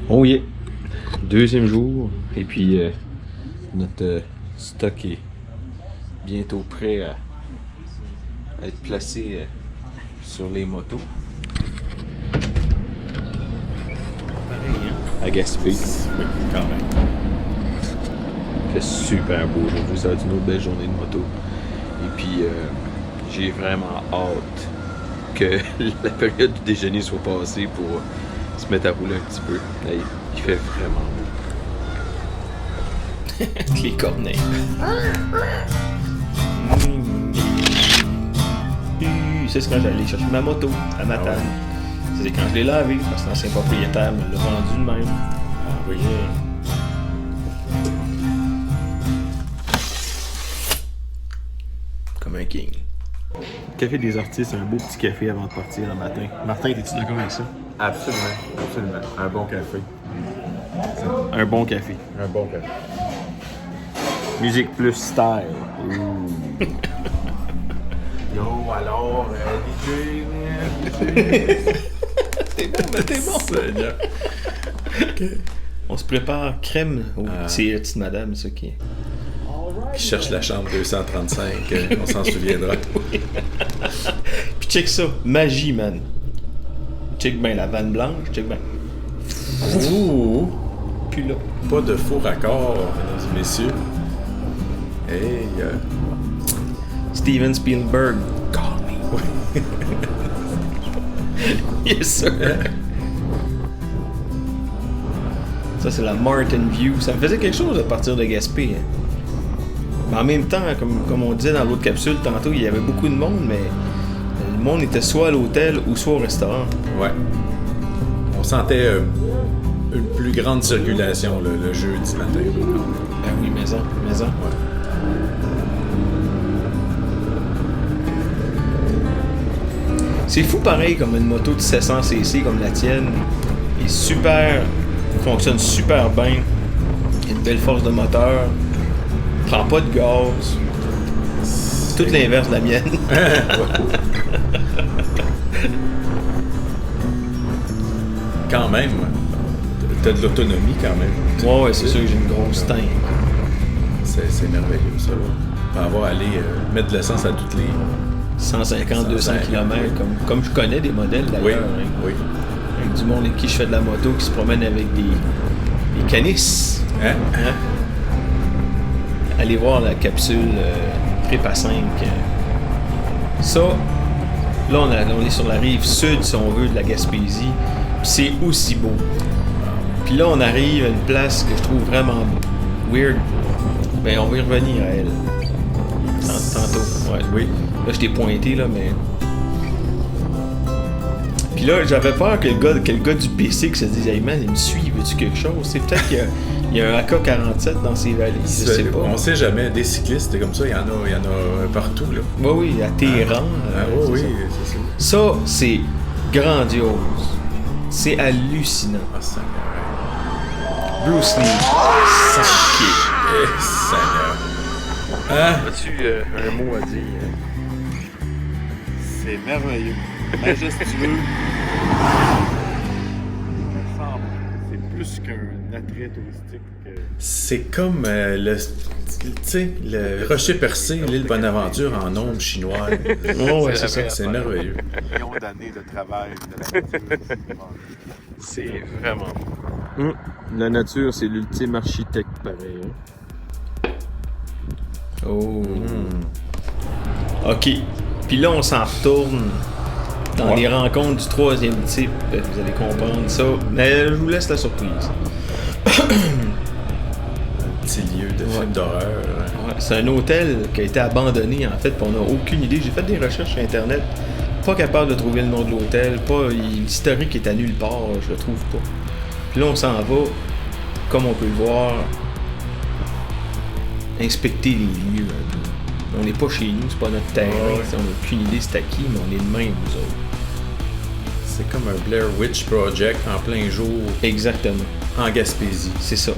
Oh yeah! Deuxième jour, et puis notre stock est bientôt prêt à être placé sur les motos. Pareil, hein? À Gaspé. Oui, quand même. Il fait super beau aujourd'hui, ça va être une autre belle journée de moto. Et puis, j'ai vraiment hâte que la période du déjeuner soit passée pour se mettre à rouler un petit peu. Hey, il fait vraiment beau. Les corneilles. Ça, c'est quand j'allais chercher ma moto à Matane. C'est quand je l'ai lavé, parce que l'ancien propriétaire me l'a vendu de même. Ah oui. Comme un king. Café des Artistes, un beau petit café avant de partir le matin. Martin, es-tu d'accord avec ça? Absolument, absolument. Un bon café. Un bon café. Un bon café. Musique plus style. Yo, alors, DJ. T'es bon, mais t'es bon. Seigneur. Okay. On se prépare crème. C'est la petite madame, ça qui est. Qui cherche la chambre 235, on s'en souviendra. Oui. Puis check ça, magie, man. Check bien la vanne blanche, check bien. Ouh! Puis là. Pas de faux raccord, mesdames et messieurs. Hey, Steven Spielberg. Call me. Yes, sir. Ça, c'est la Martin View. Ça me faisait quelque chose à partir de Gaspé. Hein. Mais en même temps, comme on disait dans l'autre capsule tantôt, il y avait beaucoup de monde, mais le monde était soit à l'hôtel ou soit au restaurant. Ouais. On sentait une plus grande circulation le jeudi matin. Ben oui, maison. Ouais. C'est fou pareil comme une moto de 700cc comme la tienne. Est super. Fonctionne super bien. Il y a une belle force de moteur. Prend pas de gaz. Tout l'inverse de la mienne. Quand même. T'as de l'autonomie quand même. Ouais, c'est sûr que j'ai une grosse tank. C'est merveilleux ça. Pour avoir à aller mettre de l'essence à toutes les 150-200 km, comme je connais des modèles d'ailleurs. Oui, hein. oui. Avec du monde avec qui je fais de la moto qui se promène avec des canisses. Hein? Allez voir la capsule Prépa 5. Ça, là on est sur la rive sud, si on veut, de la Gaspésie. Puis c'est aussi beau. Puis là, on arrive à une place que je trouve vraiment weird. Ben, on va y revenir à elle. Tantôt. Ouais. Oui. Là, je t'ai pointé, là, mais... Puis là, j'avais peur que le gars du PC qui se dise « Hey man, il me suit, veux-tu quelque chose? » C'est peut-être qu'il y a un AK-47 dans ses valises, je sais pas. On sait jamais. Des cyclistes comme ça, il y en a partout, là. Oui, à Téhéran. Oui, ça. c'est ça. Ça, c'est grandiose. C'est hallucinant. Ah, Seigneur. Bruce Lee. Saké. Seigneur. Hein? As-tu un mot à dire? C'est merveilleux. Majestueux. C'est plus qu'un attrait touristique. C'est comme le rocher percé, l'île Bonaventure en ombre chinoise. Oh, ouais, c'est ça. C'est merveilleux. Millions d'années de travail de la nature. C'est vraiment beau. La nature, c'est l'ultime architecte, pareil. Hein? Oh. OK. Puis là, on s'en retourne dans les rencontres du troisième type. Vous allez comprendre ça. Mais je vous laisse la surprise. Petit lieu de film d'horreur. Ouais, c'est un hôtel qui a été abandonné, en fait, puis on n'a aucune idée. J'ai fait des recherches sur Internet. Pas capable de trouver le nom de l'hôtel. L'historique est à nulle part. Je le trouve pas. Puis là, on s'en va, comme on peut le voir, inspecter les lieux. On n'est pas chez nous, c'est pas notre terrain. On n'a aucune idée c'est à qui, mais on est de même, nous autres. C'est comme un Blair Witch Project en plein jour. Exactement. En Gaspésie. C'est ça.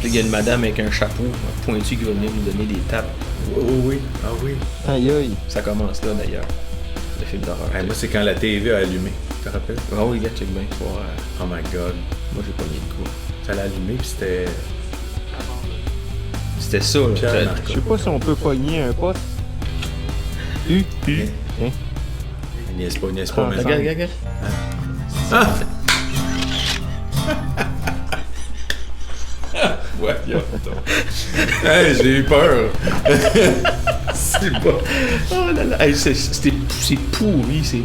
Puis il y a une madame avec un chapeau pointu qui va venir nous donner des tapes. Oh oui. Ah oui. Aïe aïe. Ça commence là, d'ailleurs. le film d'horreur. Hey, moi, c'est quand la TV a allumé. Tu te rappelles? Ah oui, gars, check bien. Oh my god. Moi, j'ai pas mis de quoi. Ça l'a allumé, puis c'était. C'était ça, là. Pierre C'était- Marc. Je sais pas si on peut pogner un poste. Hein? Niaise pas, niaise pas, mais Regarde, regarde. Voyons donc. Hey, j'ai eu peur. C'est pas. Oh là là, hey, c'est pourri, c'est...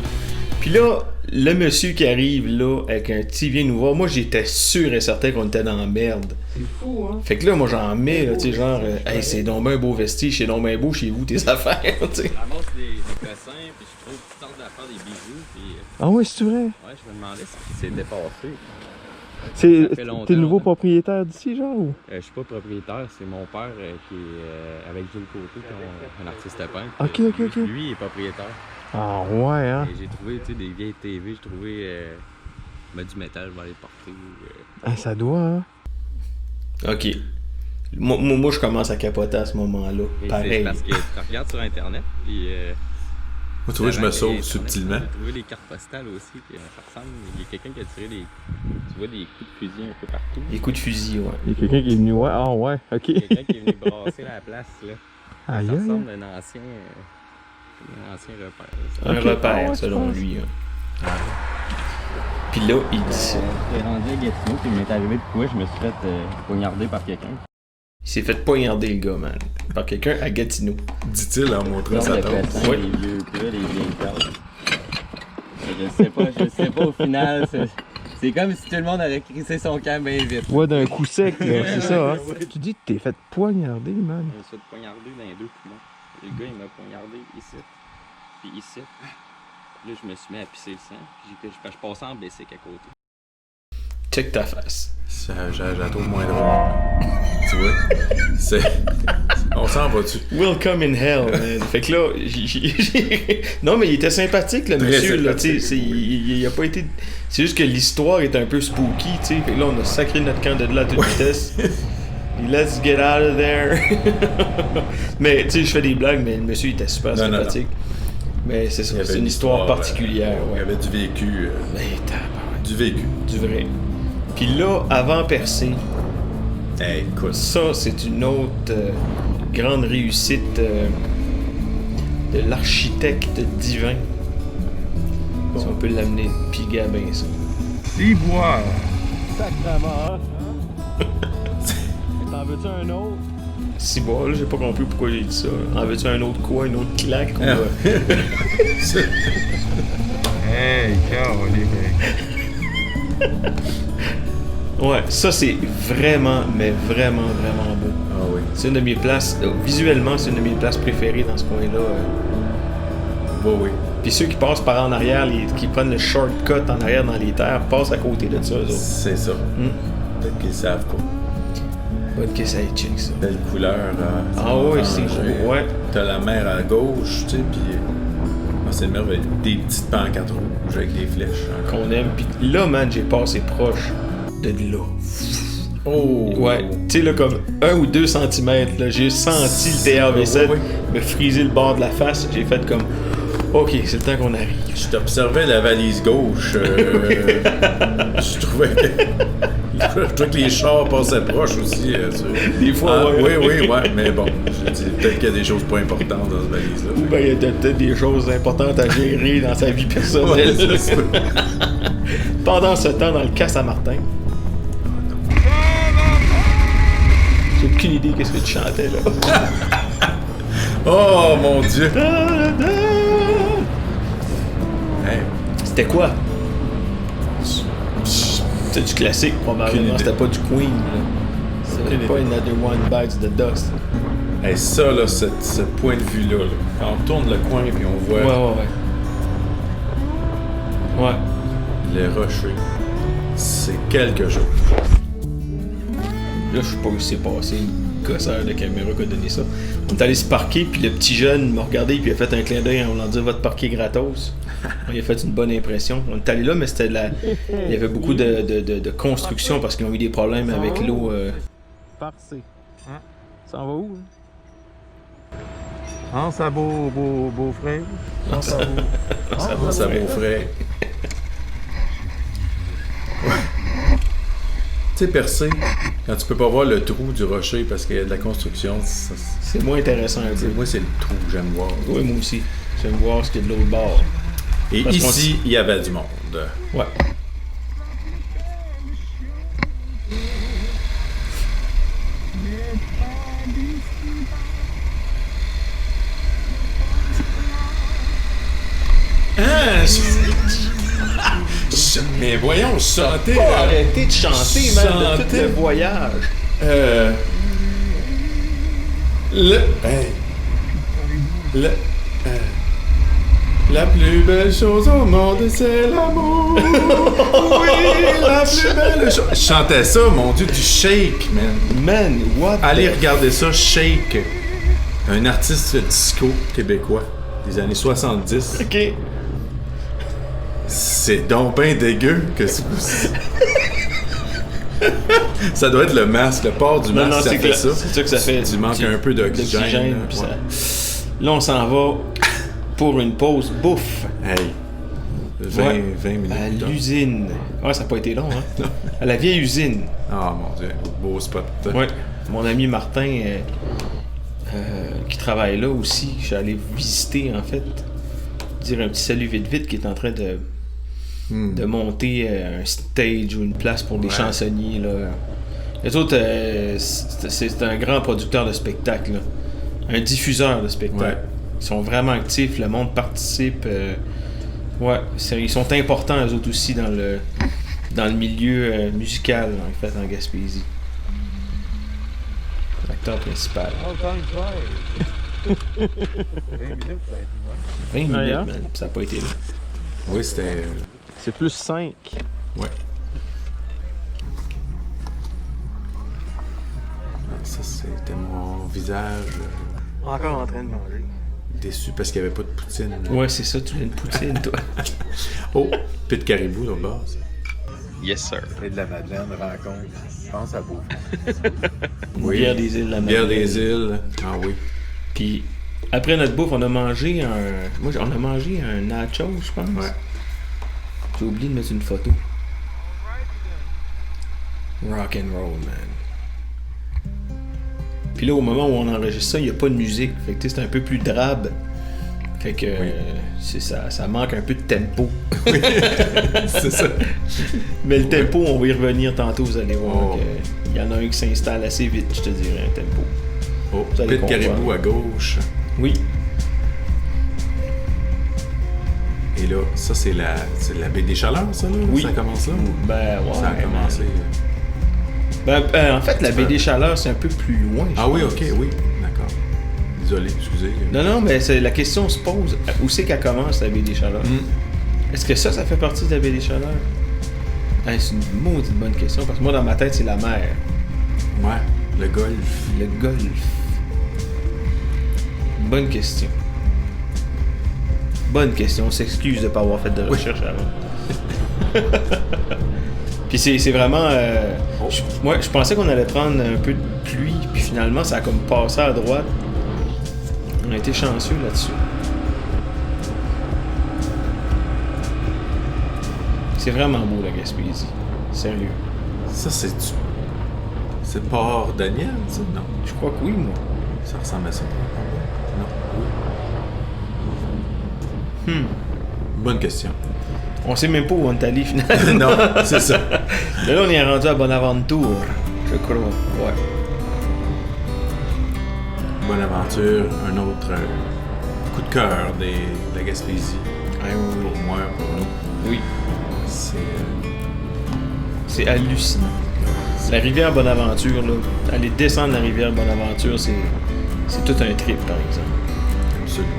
Puis là, le monsieur qui arrive là, avec un petit vient nous voir, moi j'étais sûr et certain qu'on était dans la merde. C'est fou, hein? Fait que là, moi j'en mets, là, tu sais, genre, hey, c'est donc ben un beau vestige, c'est donc ben beau chez vous, tes affaires, tu sais. Je ramasse des cossins, puis je trouve toutes sortes d'affaires, des bijoux, puis Ah oui, c'est vrai? ouais, je me demandais si c'est dépassé. C'est Ça fait longtemps, t'es le nouveau hein. propriétaire d'ici, genre? Ou? Je suis pas propriétaire, c'est mon père qui est avec Jules Côté, qui est un artiste peintre. Ok, ok, ok. Lui, il est propriétaire. Ah ouais, hein? Et j'ai trouvé tu sais, des vieilles TV, j'ai trouvé du métal, je vais aller le porter. Ah, ça doit, hein? Ok. Moi, je commence à capoter à ce moment-là. Et Pareil. c'est parce que tu regardes sur Internet, puis... Moi, tu vois, je me sauve Internet, subtilement. J'ai trouvé des cartes postales aussi, puis ça ressemble... Il y a quelqu'un qui a tiré des... Tu vois des coups de fusil un peu partout. Les coups de fusil, ouais. Il y a quelqu'un qui est venu, ouais, ah ouais, ok. Quelqu'un qui est venu brasser la place, là. Aïe, Ça aïe. ressemble à un ancien repère. Ça. Un Ok. repère, Ah ouais, selon je pense. lui. Puis là, il dit ça. J'étais rendu à Gatineau, puis il m'est arrivé de quoi, je me suis fait poignarder par quelqu'un. Il s'est fait poignarder, le gars, man. Par quelqu'un à Gatineau. Dit-il en montrant sa tombe. Ouais. Les vieux gars, les vieilles cartes. Je sais pas au final. C'est comme si tout le monde aurait crissé son camp bien vite. Ouais, d'un coup sec, là, c'est ça, hein? Tu dis que t'es fait poignarder, man. Je me suis fait poignarder dans les deux poumons. Le gars, il m'a poignardé ici, puis ici. Là, je me suis mis à pisser le sang. Puis je passais en basic à côté. Check ta face. Ça, je la trouve moins drôle. Tu vois? C'est. On s'en va dessus. Welcome in hell, man. Fait que là, non, mais il était sympathique, le Très monsieur, là, sympathique. tu sais. Il a pas été. C'est juste que l'histoire est un peu spooky, tu sais. Fait que là, on a sacré notre camp de là à toute vitesse. Let's get out of there. Mais, tu sais, je fais des blagues, mais le monsieur, il était super Non, non, sympathique. Mais c'est ça, Il y avait c'est une histoire histoire, particulière, Il y ouais. avait du vécu. Mais tabarouette, Du vécu. du vrai. Puis là, avant percé, Hey, écoute. ça, c'est une autre grande réussite de l'architecte divin. Si on peut l'amener, puis Gabin, ça. Ciboire! Sacrement, hein? T'en veux-tu un autre? Si bon, là, j'ai pas compris pourquoi j'ai dit ça. En veux-tu un autre quoi, une autre claque? Ou, Ah. Hey, Ouais, ça, c'est vraiment, mais vraiment, vraiment beau. Ah oui. C'est une de mes places, visuellement, c'est une de mes places préférées dans ce coin-là. Oui, oui. Puis ceux qui passent par en arrière, qui prennent le shortcut en arrière dans les terres, passent à côté de ça, eux autres. C'est ça. Peut-être qu'ils savent pas. Bonne que ça check ça. Belle couleur. Ah ouais, c'est beau, ouais. T'as la mer à gauche, tu sais, puis. C'est merveilleux. Des petites pancartes rouges avec des flèches. Encore. Qu'on aime. Puis là, man, j'ai passé proche de là. Oh! Ouais, tu sais, là, comme 1 ou 2 centimètres, là, j'ai senti le TAV7 Ouais, me friser le bord de la face. J'ai fait comme, OK, c'est le temps qu'on arrive. Je t'observais la valise gauche. Je trouvais que les chars passaient proches aussi. Des fois, ouais. Oui, mais bon, je dis peut-être qu'il y a des choses pas importantes dans cette valise-là. Ou ben, il y a peut-être des choses importantes à gérer dans sa vie personnelle. Ouais, c'est ça. Pendant ce temps, dans le cas Saint-Martin. J'ai aucune idée qu'est-ce que tu chantais, là. Oh mon Dieu! Hey, C'était quoi? C'était du classique, Aucune probablement. idée. C'était pas du Queen, là. C'était Aucune pas idée. Another One Bites the Dust. hey, ça, là, ce point de vue-là, là, quand on tourne le coin et on voit Ouais. les rochers, c'est quelque chose. Là, je sais pas où c'est passé, une gosseur de caméra qui a donné ça. On est allé se parquer, puis le petit jeune m'a regardé, puis il a fait un clin d'œil en voulant dire votre parquet gratos. Il a fait une bonne impression. On est allé là, mais c'était de la. Il y avait beaucoup de construction parce qu'ils ont eu des problèmes avec l'eau. Parcé. Ça en va où? Hein? Pense à beau frère. Ça va, Ça beau frère. Tu sais, percer, quand tu peux pas voir le trou du rocher parce qu'il y a de la construction, C'est moins intéressant un peu. moi, c'est le trou que j'aime voir. Oui, moi aussi. J'aime voir ce qu'il y a de l'autre bord. Et Parce qu'on ici, il y avait du monde. Ouais. Ah! Mais voyons, je chantais. Pas arrêter de chanter, man, de tout chantais. le voyage. La plus belle chose au monde, c'est l'amour. Oui, la plus belle chose. Je chantais ça, mon Dieu, du Shake, man. Man, what Allez the- regarder ça, Shake. Un artiste disco québécois des années 70. OK. C'est donc ben dégueu que c'est... Ça doit être le masque, le port du masque, ça fait ça. C'est ça que ça fait. Tu manques un peu d'oxygène. puis Ouais. Là, on s'en va pour une pause bouffe. Hey, 20 Ouais. 20 minutes. À plus tard. l'usine. Ouais, ça n'a pas été long, hein? À la vieille usine. Ah mon Dieu, beau spot. Ouais. Mon ami Martin, qui travaille là aussi, je suis allé visiter, en fait. Dire un petit salut vite, qui est en train de monter un stage ou une place pour des Ouais. chansonniers, là. Les autres, c'est un grand producteur de spectacles, là. Un diffuseur de spectacles. Ouais. Ils sont vraiment actifs, le monde participe. Ouais, ils sont importants, eux autres aussi, dans le milieu musical, en fait, en Gaspésie. L'acteur principal. 20 minutes, Ouais, hein? man, pis ça n'a pas été là. Oui, c'était... C'est plus 5. Ouais. Ah, ça, c'était mon visage Encore en train de manger. déçu parce qu'il n'y avait pas de poutine. Ouais, c'est ça, tu veux une poutine, toi. Oh, puis de caribou, là, bas. Yes, sir. Et de la Madeleine rencontre. Pense à beau Oui. Bière des îles, la Bière Madeleine. des îles. Ah oui. Puis, après notre bouffe, on a mangé on a mangé un nacho, je pense. Ouais. J'ai oublié de mettre une photo. Rock and roll, man. Puis là, au moment où on enregistre ça, il n'y a pas de musique. Fait que tu sais, c'est un peu plus drabe. Fait que c'est ça manque un peu de tempo. C'est ça. Mais le tempo, on va y revenir tantôt, vous allez voir. Oh. Il y en a un qui s'installe assez vite, je te dirais, un tempo. Oh, Vous allez pit de caribou comprendre. à gauche. Oui. Et là, ça, c'est la baie des Chaleurs, ça, là? Oui. Ça commence là? Ben, ouais. Ça a commencé. Ben, en fait, la baie des Chaleurs, c'est un peu plus loin. je Ah oui, pense. ok, oui. D'accord. Désolé, excusez. Non, mais la question se pose. Où c'est qu'elle commence, la baie des Chaleurs? Est-ce que ça fait partie de la baie des Chaleurs? Hey, c'est une maudite bonne question, parce que moi, dans ma tête, c'est la mer. Ouais, le golf. Le golfe. Bonne question. Bonne question. On s'excuse de ne pas avoir fait de recherche avant. Puis c'est vraiment... Moi, je pensais qu'on allait prendre un peu de pluie, puis finalement, ça a comme passé à droite. On a été chanceux là-dessus. C'est vraiment beau, la Gaspésie. Sérieux. Ça, c'est Port Daniel, ça? Non. Je crois que oui, moi. Ça ressemble à ça. Non. Bonne question. On sait même pas où on est allé, finalement. Non, c'est ça. Mais là, on est rendu à Bonaventure, je crois. Ouais. Bonne aventure, un autre coup de cœur de la Gaspésie. Ah, oui, Pour moi, pour nous. oui. C'est C'est hallucinant. La rivière Bonaventure, là, aller descendre la rivière Bonaventure, c'est tout un trip, par exemple. absolument.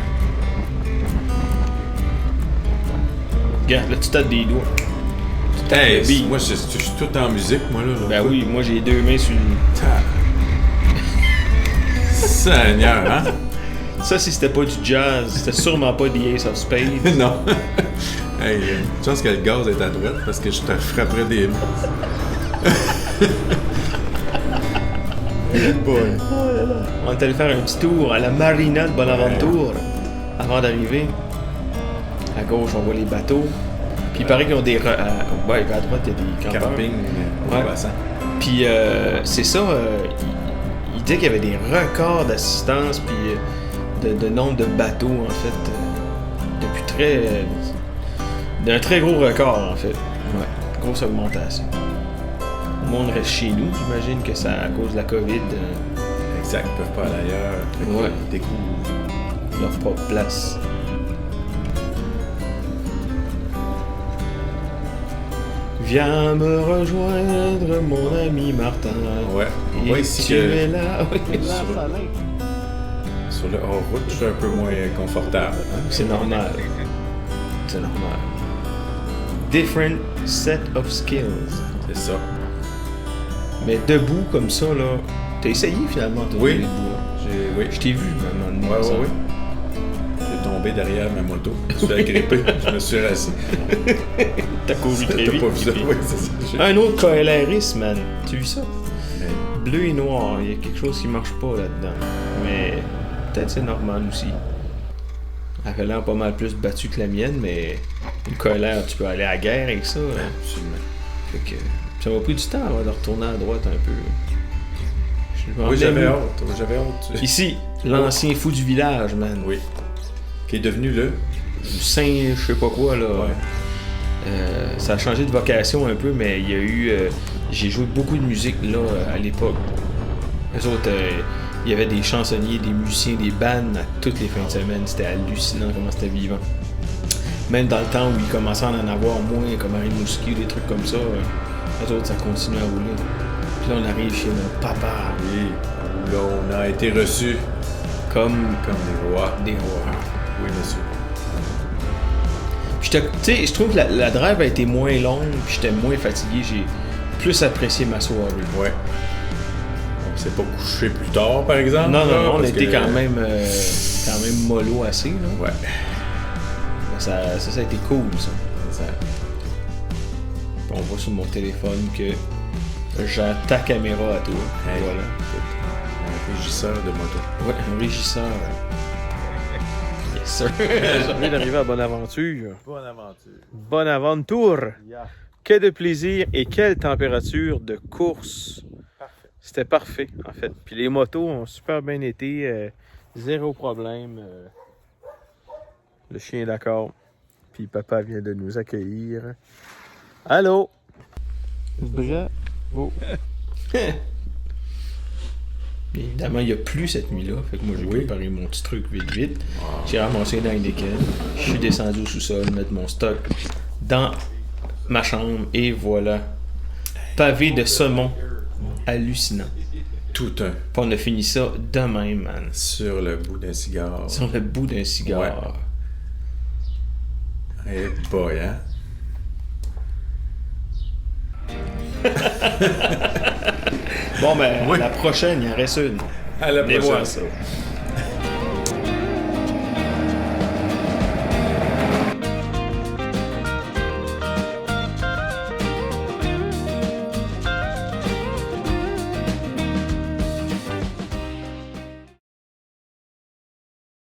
Regarde, là, tu tapes des doigts. Tu tapes Hey, le beat. moi, je suis tout en musique, moi, là. Ben oui, moi, j'ai les deux mains sur le... Seigneur, hein? Ça, si c'était pas du jazz, c'était sûrement pas The Ace of Spades. Non. Hey, je pense que le gaz est à droite parce que je te frapperais des mains. Boy. On est allé faire un petit tour à la marina de Bonaventure avant d'arriver. À gauche, on voit les bateaux. Puis il paraît qu'ils ont des... ouais, à droite, il y a des campeurs. Camping au Ouais. bassin. Puis c'est ça, il disait qu'il y avait des records d'assistance puis de nombre de bateaux, en fait, depuis d'un très gros record, en fait. Ouais, grosse augmentation. Le monde reste chez nous, j'imagine que c'est à cause de la COVID, Exact, ils peuvent pas aller ailleurs. Fait qu'ils Ouais. découvrent. leur propre place. Viens me rejoindre, mon ami Martin. Ouais. On Et voit ici tu es que là. Oui, sur le hors-route, je suis un peu moins confortable. Hein? c'est normal. C'est normal. Different set of skills. C'est ça. Mais debout comme ça, là, t'as essayé finalement de Oui. debout. Hein? Oui. Je t'ai vu, même en Ouais. J'ai tombé derrière ma moto. Je suis agrippé. Je me suis rassis. T'as couru très T'as vite. pas vu ça? Oui, c'est ça. Un autre KLRiste, man. Tu as vu ça? Mais Bleu et noir, il y a quelque chose qui marche pas là-dedans. Mais peut-être c'est normal aussi. Elle a l'air pas mal plus battue que la mienne, mais une KLR, tu peux aller à la guerre avec ça. Hein. absolument. Fait que ça m'a pris du temps avant de retourner à droite un peu. Je m'en Oui, venais j'avais où? hâte. J'avais hâte. Ici, l'ancien fou du village, man. Oui. Qui est devenu le. Saint, je sais pas quoi, là. Ouais. Ça a changé de vocation un peu, mais il y a eu. J'ai joué beaucoup de musique là à l'époque. Les autres, il y avait des chansonniers, des musiciens, des bands à toutes les fins de semaine. C'était hallucinant comment c'était vivant. Même dans le temps où il commençait à en avoir moins, comme à Rimouski, des trucs comme ça, les autres, ça continue à rouler. Puis là, on arrive chez mon papa, Oui. Où là, on a été reçus comme comme des rois. des rois. Oui, monsieur. Puis tu sais, je trouve que la drive a été moins longue, puis j'étais moins fatigué. J'ai plus apprécié ma soirée. Ouais. On s'est pas couché plus tard, par exemple. Non, là, on parce était que- quand même mollo assez, là. Ouais. Mais ça a été cool, ça. Puis on voit sur mon téléphone que j'ai ta caméra à toi. Hey. Voilà. Un régisseur de moto. Ouais, un régisseur. Yes, sir. Je viens d'arriver à Bonaventure. Bonne aventure. Bonaventure. Que de plaisir et quelle température de course. C'était parfait, en fait. Puis les motos ont super bien été. Zéro problème. Le chien est d'accord. Puis papa vient de nous accueillir. Allô? Bravo. Bien évidemment, il n'y a plus cette nuit-là. Fait que moi, j'ai préparé mon petit truc vite. J'ai ramassé dans les Je suis descendu au sous-sol, mettre mon stock dans ma chambre. Et voilà. Pavé de saumon. Hallucinant. Tout un. Puis on a fini ça de même, man. Sur le bout d'un cigare. Sur le bout d'un cigare. Eh boy, hein? Bon, ben, Oui. la prochaine, il en reste une. À la Venez prochaine. voir ça.